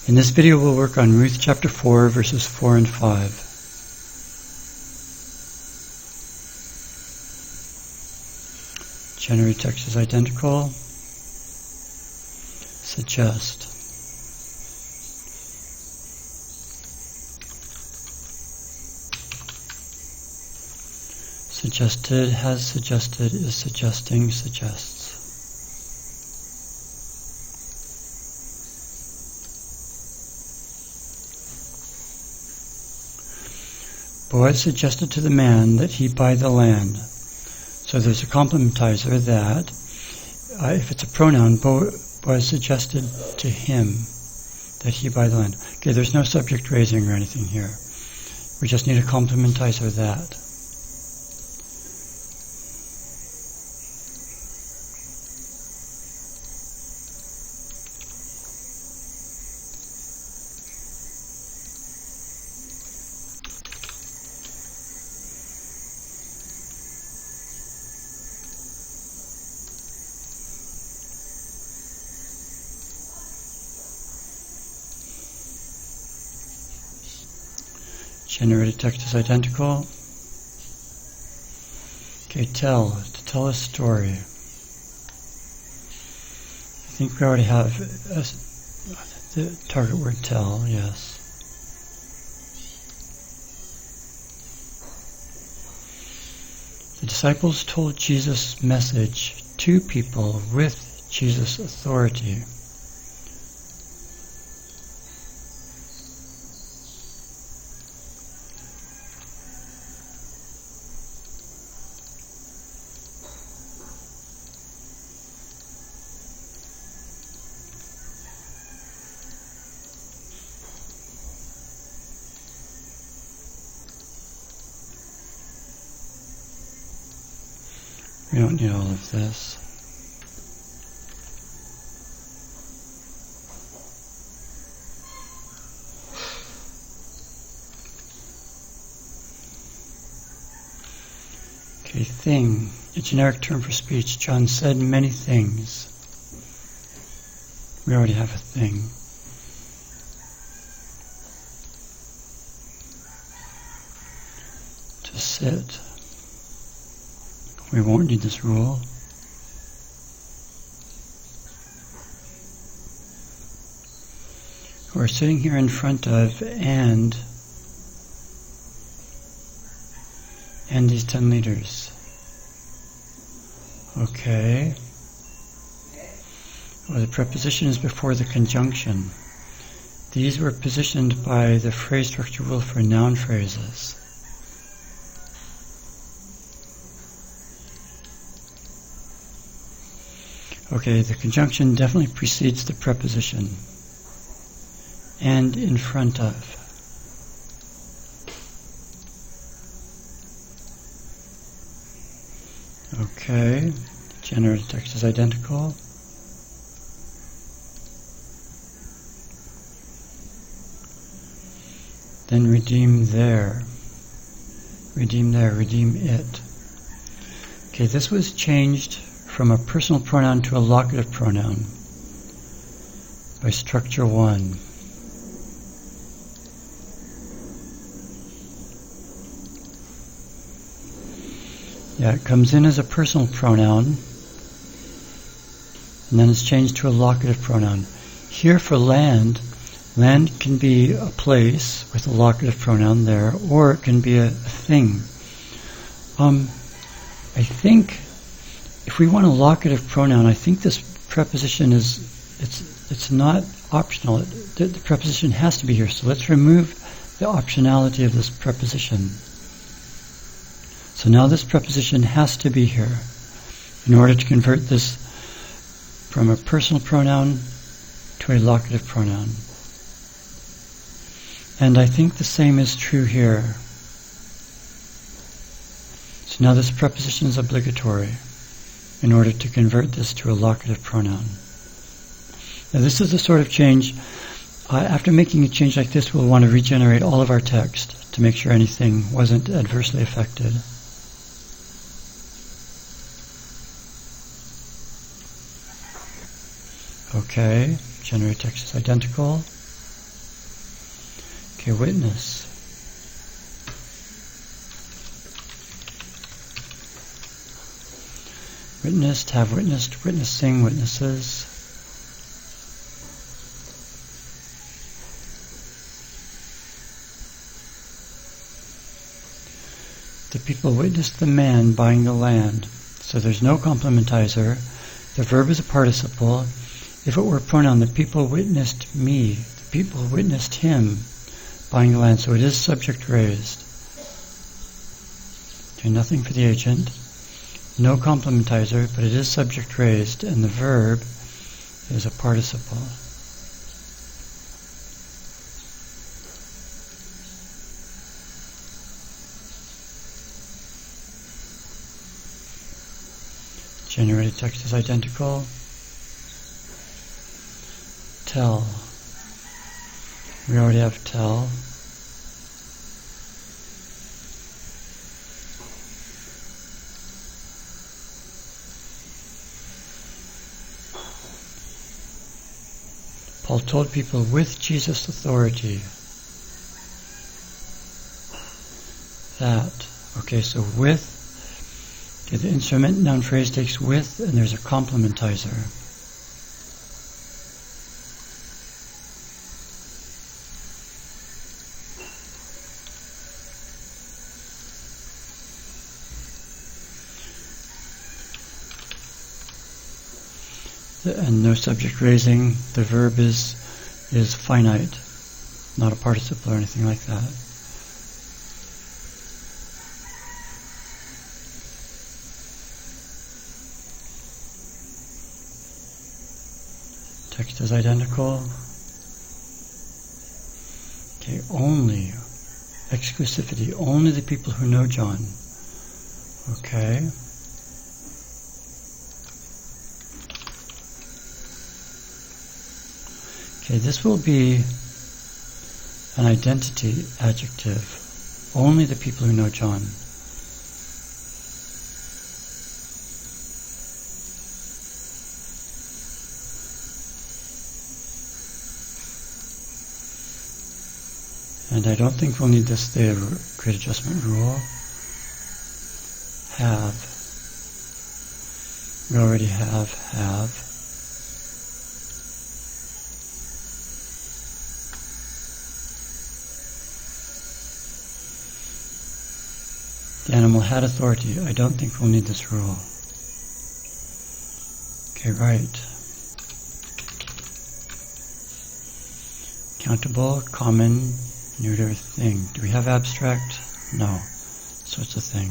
In this video we'll work on Ruth chapter 4, verses 4 and 5. Generate text is identical. Suggest. Suggested, has suggested, is suggesting, suggests. Boaz suggested to the man that he buy the land. So there's a complementizer that, if it's a pronoun, Boaz suggested to him that he buy the land. Okay, there's no subject raising or anything here. We just need a complementizer that. Generated text is identical. Okay, tell, to tell a story. I think we already have the target word tell, yes. The disciples told Jesus' message to people with Jesus' authority. We don't need all of this. Okay, thing, a generic term for speech. John said many things. We already have a thing. To sit. We won't need this rule. We're sitting here in front of and these 10 leaders. Okay. Well, the preposition is before the conjunction. These were positioned by the phrase structure rule for noun phrases. Okay, the conjunction definitely precedes the preposition. And in front of. Okay, generated text is identical. Then redeem there. Redeem there, redeem it. Okay, this was changed from a personal pronoun to a locative pronoun by structure 1. Yeah, it comes in as a personal pronoun and then it's changed to a locative pronoun. Here for land, land can be a place with a locative pronoun there, or it can be a thing. I think if we want a locative pronoun, I think this preposition it's not optional. The preposition has to be here. So let's remove the optionality of this preposition. So now this preposition has to be here in order to convert this from a personal pronoun to a locative pronoun. And I think the same is true here. So now this preposition is obligatory in order to convert this to a locative pronoun. Now this is the sort of change, after making a change like this, we'll want to regenerate all of our text to make sure anything wasn't adversely affected. Okay, generate text is identical. Okay, witness. Witnessed, have witnessed, witnessing, witnesses. The people witnessed the man buying the land. So there's no complementizer. The verb is a participle. If it were a pronoun, the people witnessed me. The people witnessed him buying the land. So it is subject raised. Okay, nothing for the agent. No complementizer, but it is subject raised, and the verb is a participle. Generated text is identical. Tell. We already have tell. Paul told people with Jesus' authority that. Okay, so with. Okay, the instrument noun phrase takes with, and there's a complementizer. And no subject raising. The verb is finite, not a participle or anything like that. Text is identical. Okay, only exclusivity. Only the people who know John. Okay. Okay, this will be an identity adjective. Only the people who know John. And I don't think we'll need this theta great adjustment rule. Have. We already have. The animal had authority. I don't think we'll need this rule. Okay, right. Countable, common, neuter, thing. Do we have abstract? No. So it's a thing.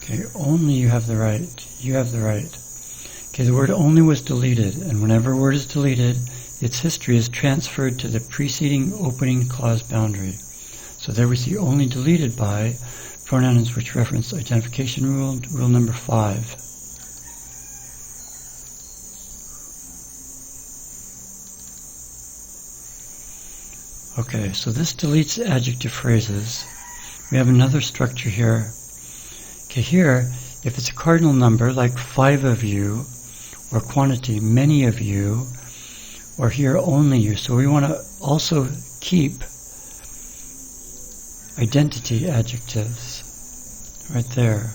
Okay, only you have the right. You have the right. Okay, the word only was deleted, and whenever a word is deleted, its history is transferred to the preceding opening clause boundary. So there we see only deleted by pronouns which reference identification rule number 5. Okay, so this deletes adjective phrases. We have another structure here. Okay, here, if it's a cardinal number, like 5 of you, or quantity, many of you, or here only you. So we want to also keep identity adjectives right there.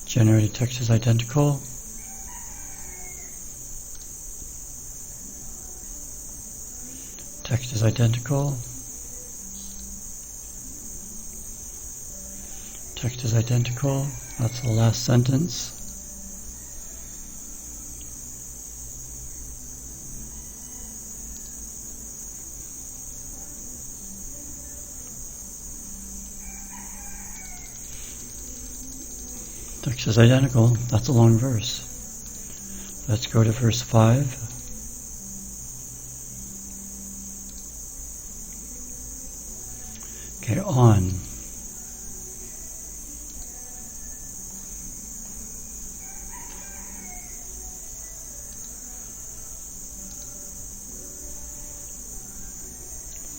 Generated text is identical. Text is identical. Text is identical. That's the last sentence. Text is identical. That's a long verse. Let's go to verse 5. Okay, on.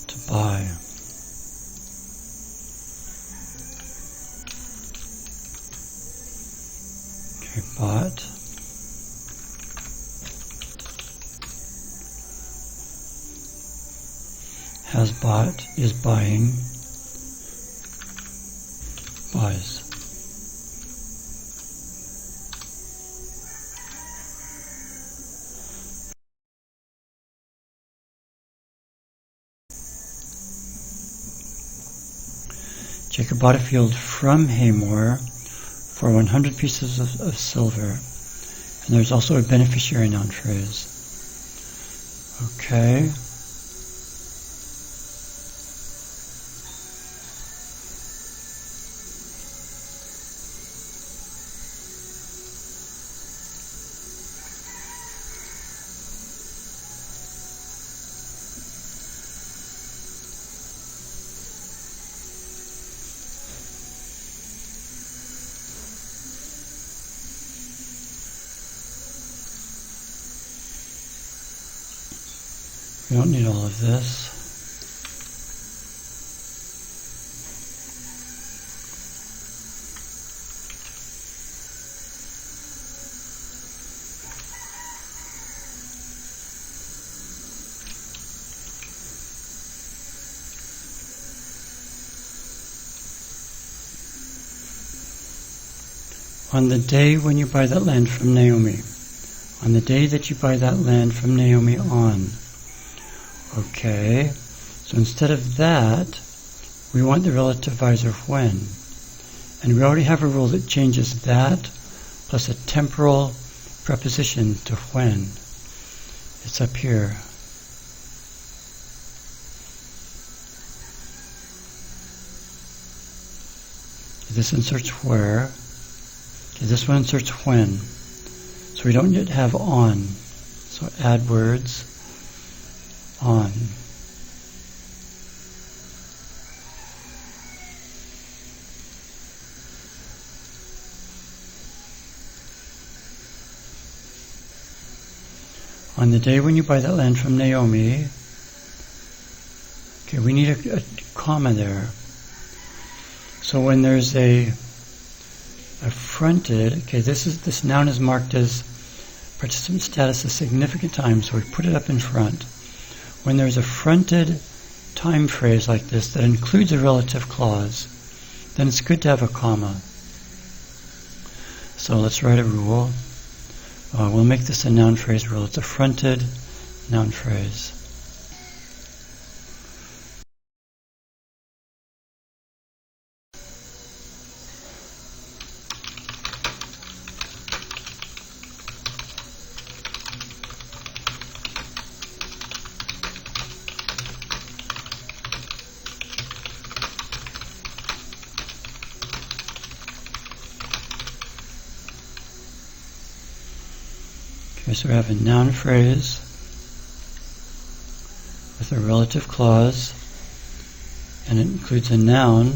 To buy. Okay, bought. Has bought, is buying, buys. Jacob bought a field from Hamor for 100 pieces of silver. And there's also a beneficiary noun phrase. Okay. We don't need all of this. On the day when you buy that land from Naomi. On the day that you buy that land from Naomi on. Okay, so instead of that, we want the relative visor when. And we already have a rule that changes that plus a temporal preposition to when. It's up here. This inserts where. Okay, this one inserts when. So we don't yet have on. So add words. On. On the day when you buy that land from Naomi, okay, we need a comma there. So when there's a fronted, okay, this noun is marked as participant status a significant time, so we put it up in front. When there's a fronted time phrase like this that includes a relative clause, then it's good to have a comma. So let's write a rule. We'll make this a noun phrase rule. It's a fronted noun phrase. Okay, so we have a noun phrase with a relative clause, and it includes a noun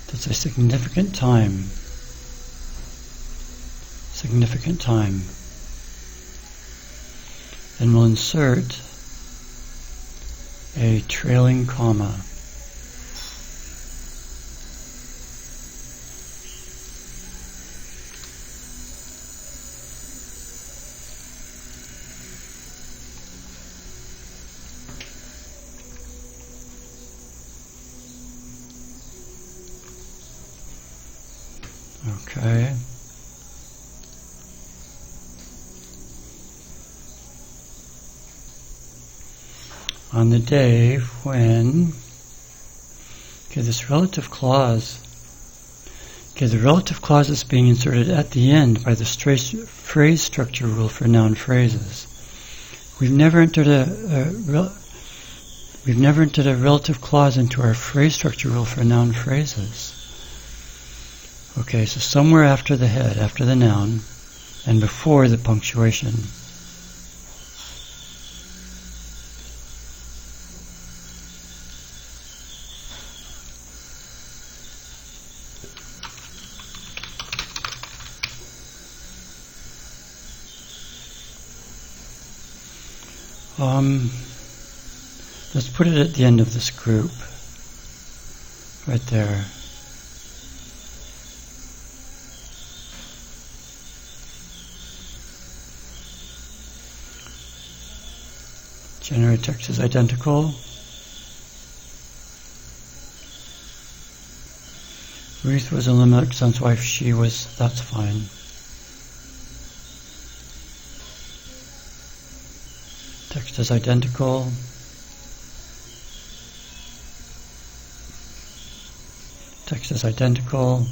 that's a significant time. Significant time. Then we'll insert a trailing comma. Okay. On the day when, okay, this relative clause, okay, the relative clause is being inserted at the end by the phrase structure rule for noun phrases. We've never entered a relative clause into our phrase structure rule for noun phrases. Okay, so somewhere after the head, after the noun, and before the punctuation. Let's put it at the end of this group. Right there. Generated text is identical. Ruth was Elimelech's son's wife. That's fine. Text is identical. Text is identical.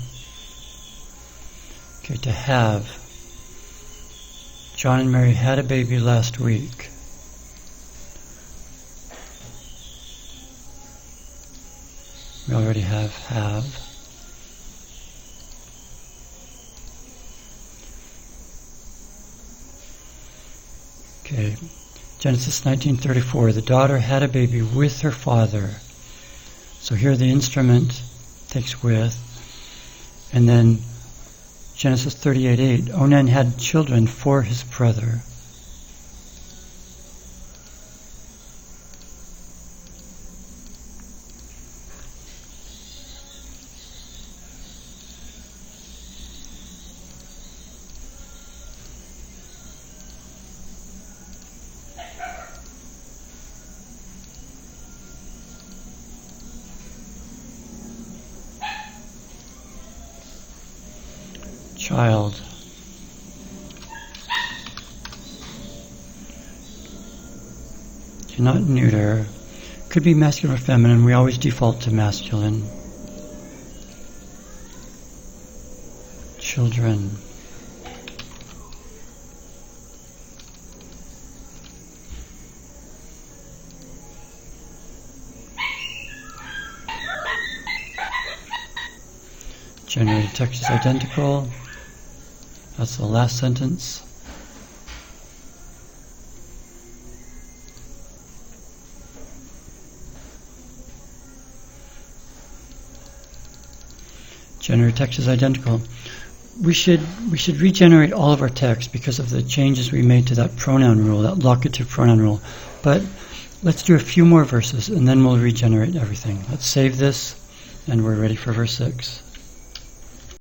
Okay, to have. John and Mary had a baby last week. We already have. Okay, Genesis 19:34. The daughter had a baby with her father. So here the instrument takes with. And then Genesis 38:8. Onan had children for his brother. Child. Do not neuter. Could be masculine or feminine. We always default to masculine. Children. Generated text is identical. That's the last sentence. Generated text is identical. We should regenerate all of our text because of the changes we made to that pronoun rule, that locative pronoun rule. But let's do a few more verses and then we'll regenerate everything. Let's save this and we're ready for verse 6.